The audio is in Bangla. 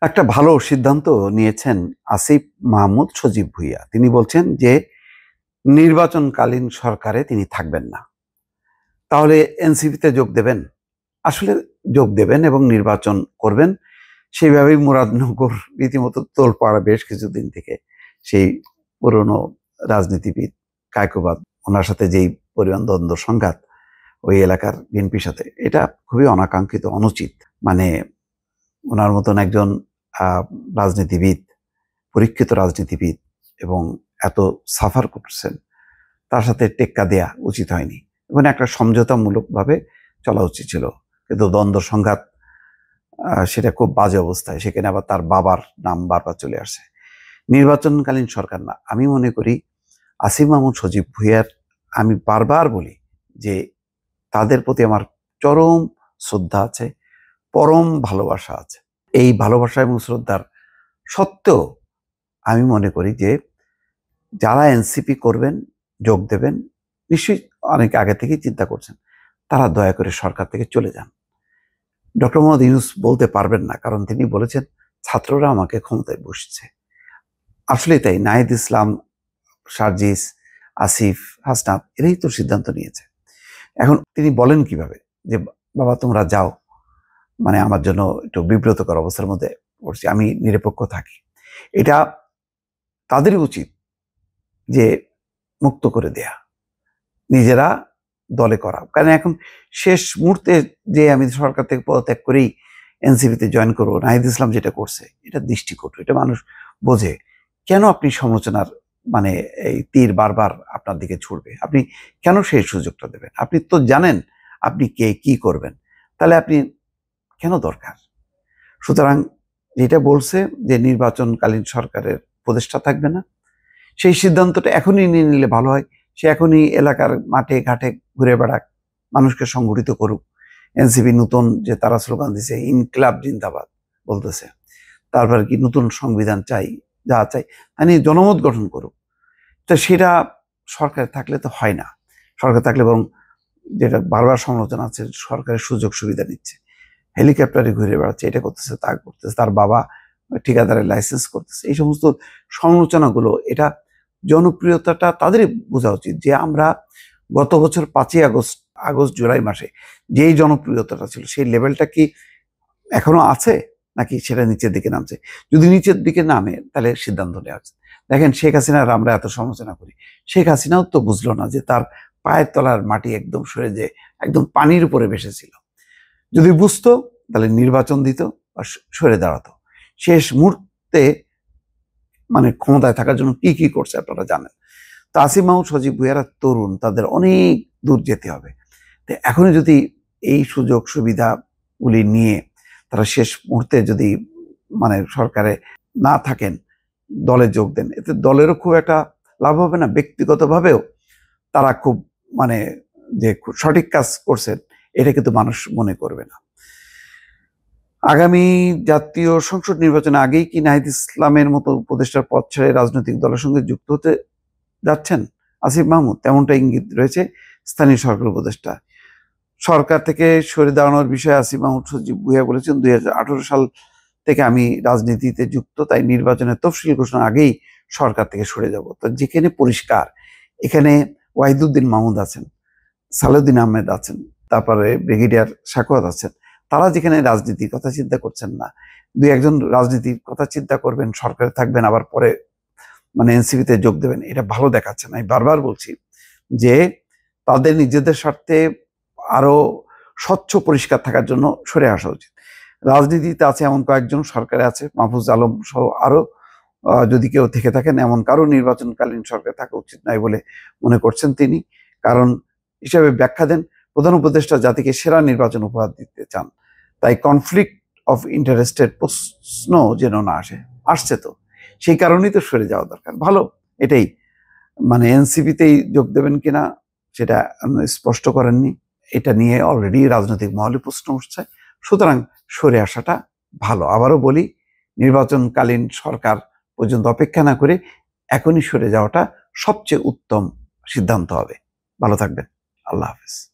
একটা ভালো সিদ্ধান্ত নিয়েছেন আসিফ মাহমুদ সজীব ভুঁইয়া। তিনি বলছেন যে নির্বাচনকালীন সরকারে তিনি থাকবেন না। তাহলে এনসিপিতে যোগ দেবেন? আসলে যোগ দেবেন এবং নির্বাচন করবেন। সেইভাবেই মুরাদনগর রীতিমতো তোলপাড় বেশ কিছুদিন থেকে। সেই পুরনো রাজনীতিবিদ কায়কোবাদ, ওনার সাথে যেই পরিমাণ দ্বন্দ্ব সংঘাত ওই এলাকার বিএনপির সাথে, এটা খুবই অনাকাঙ্ক্ষিত, অনুচিত। মানে ওনার মতন একজন রাজনীতিবিদ, পরীক্ষিত রাজনীতিবিদ এবং এত সাফার করছেন, তার সাথে টেক্কা দেয়া উচিত হয়নি এবং একটা সমঝোতামূলকভাবে চলা উচিত ছিল। কিন্তু দ্বন্দ্ব সংঘাত, সেটা খুব বাজে অবস্থায়। সেখানে আবার তার বাবার নাম বারবার চলে আসছে। নির্বাচনকালীন সরকার না। আমি মনে করি আসিফ মাহমুদ সজীব ভুঁইয়ার, আমি বারবার বলি যে তাদের প্রতি আমার চরম শ্রদ্ধা আছে, পরম ভালোবাসা আছে। এই ভালোবাসা এবং শ্রদ্ধার সত্ত্বেও আমি মনে করি যে যারা এনসিপি করবেন, যোগ দেবেন, নিশ্চয়ই অনেক আগে থেকেই চিন্তা করছেন, তারা দয়া করে সরকার থেকে চলে যান। ডক্টর মোহাম্মদ ইউনূস বলতে পারবেন না, কারণ তিনি বলেছেন ছাত্ররা আমাকে ক্ষমতায় বসছে। আসলে তাই। নাহিদ ইসলাম, সার্জিস, আসিফ, হাসনাত এরাই তো সিদ্ধান্ত নিয়েছে। এখন তিনি বলেন কিভাবে যে বাবা তোমরা যাও, মানে আমার জন্য একটু বিব্রতকর অবস্থার মধ্যে পড়ছি, আমি নিরপেক্ষ থাকি। এটা তাদেরই উচিত যে মুক্ত করে দেয়া, নিজেরা দলে করা। কারণ এখন শেষ মুহূর্তে যে আমি সরকার থেকে পদত্যাগ করেই এনসিপিতে জয়েন করবো, নাহিদ ইসলাম যেটা করছে এটা দৃষ্টিকটু, এটা মানুষ বোঝে। কেন আপনি সমালোচনার মানে এই তীর বারবার আপনার দিকে ছুড়বে? আপনি কেন সেই সুযোগটা দেবেন? আপনি তো জানেন আপনি কে, কি করবেন, তাহলে আপনি কেন দরকার? সুতরাং যেটা বলছে যে নির্বাচনকালীন সরকারের উপদেষ্টা থাকবে না, সেই সিদ্ধান্তটা এখনই নিয়ে নিলে ভালো হয়। সে এখনই এলাকার মাঠে ঘাটে ঘুরে বেড়াক, মানুষকে সংগঠিত করুক। এনসিপি নতুন যে তারা স্লোগান দিছে, ইনকিলাব জিন্দাবাদ বলতেছে, তারপর কি নতুন সংবিধান চাই, যা চাই তা নিয়ে জনমত গঠন করুক। তো সেটা সরকার থাকলে তো হয় না। সরকার থাকলে বরং, যেটা বারবার সমালোচনা আছে, সরকারের সুযোগ সুবিধা নিচ্ছে, হেলিকপ্টারে ঘুরে বেড়াচ্ছে, এটা করতেছে, তা করতেছে, তার বাবা ঠিকাদারের লাইসেন্স করতেছে। এই সমস্ত সমালোচনাগুলো, এটা জনপ্রিয়তাটা তাদেরই বোঝা উচিত যে আমরা গত বছর 5ই আগস্ট জুলাই মাসে যেই জনপ্রিয়তাটা ছিল, সেই লেভেলটা কি এখনো আছে নাকি সেটা নিচের দিকে নামছে? যদি নিচের দিকে নামে তাহলে সিদ্ধান্ত নেওয়া উচিত। দেখেন শেখ হাসিনার আমরা এত সমালোচনা করি, শেখ হাসিনাও তো বুঝলো না যে তার পায়ের তলার মাটি একদম সরে যে একদম পানির উপরে ভেসেছিল। যদি বুঝতো তাহলে নির্বাচন দিত আর সরে দাঁড়াতো। শেষ মুহূর্তে মানে ক্ষমতায় থাকার জন্য কি কি করছে আপনারা জানেন। তো আসিফ মাহমুদ সজীব ভুঁইয়ারা তরুণ, তাদের অনেক দূর যেতে হবে। তো এখনই যদি এই সুযোগ সুবিধাগুলি নিয়ে তারা শেষ মুহূর্তে যদি মানে সরকারে না থাকেন, দলে যোগ দেন, এতে দলেরও খুব একটা লাভ হবে না, ব্যক্তিগতভাবেও তারা খুব মানে যে সঠিক কাজ করছেন এটা কিন্তু মানুষ মনে করবে না। আগামী জাতীয় সংসদ নির্বাচনে আগেই কি নাহিদ ইসলামের মতো উপদেষ্টার পদ ছেড়ে রাজনৈতিক দলের সঙ্গে যুক্ত হতে যাচ্ছেন আসিফ মাহমুদ? তেমনটা ইঙ্গিত রয়েছে স্থানীয় সরকার উপদেষ্টা। সরকার থেকে সরে দাঁড়ানোর বিষয়ে আসিফ মাহমুদ সজীব ভুঁইয়া বলেছেন, 2018 সাল থেকে আমি রাজনীতিতে যুক্ত, তাই নির্বাচনের তফসিল ঘোষণার আগেই সরকার থেকে সরে যাব। তো যেখানে পরিষ্কার, এখানে ওয়াহিদুদ্দিন মাহমুদ আছেন, সালাউদ্দিন আহমেদ আছেন, তারপরে ব্রিগেডিয়ার সাখাওয়াত আছেন, তারা যেখানে রাজনীতির কথা চিন্তা করছেন না, দুই একজন রাজনীতির কথা চিন্তা করবেন, সরকারে থাকবেন, আবার পরে মানে এনসিপিতে যোগ দেবেন, এটা ভালো দেখাচ্ছে না। আমি বারবার বলছি যে তাদের নিজেদের স্বার্থে আরো স্বচ্ছ পরিষ্কার থাকার জন্য সরে আসা উচিত। রাজনীতিতে আছে এমন কয়েকজন, সরকারে আছে মাহফুজ আলম সহ আরো, যদি কেউ থেকে থাকেন, এমন কারো নির্বাচনকালীন সরকার থাকা উচিত নয় বলে মনে করছেন তিনি। কারণ হিসাবে ব্যাখ্যা দেন, প্রধান উপদেষ্টা জাতিকে সেরা নির্বাচন উপহার দিতে চান, তাই কনফ্লিক্ট অফ ইন্টারেস্টের প্রশ্ন যেন না আসে। আসছে তো, সেই কারণেই তো সরে যাওয়া দরকার। ভালো, এটাই। মানে এনসিপিতেই যোগ দেবেন কিনা সেটা স্পষ্ট করেননি, এটা নিয়ে অলরেডি রাজনৈতিক মহলে প্রশ্ন উঠছে। সুতরাং সরে আসাটা ভালো। আবারও বলি, নির্বাচনকালীন সরকার পর্যন্ত অপেক্ষা না করে এখনই সরে যাওয়াটা সবচেয়ে উত্তম সিদ্ধান্ত হবে। ভালো থাকবেন। আল্লাহ হাফেজ।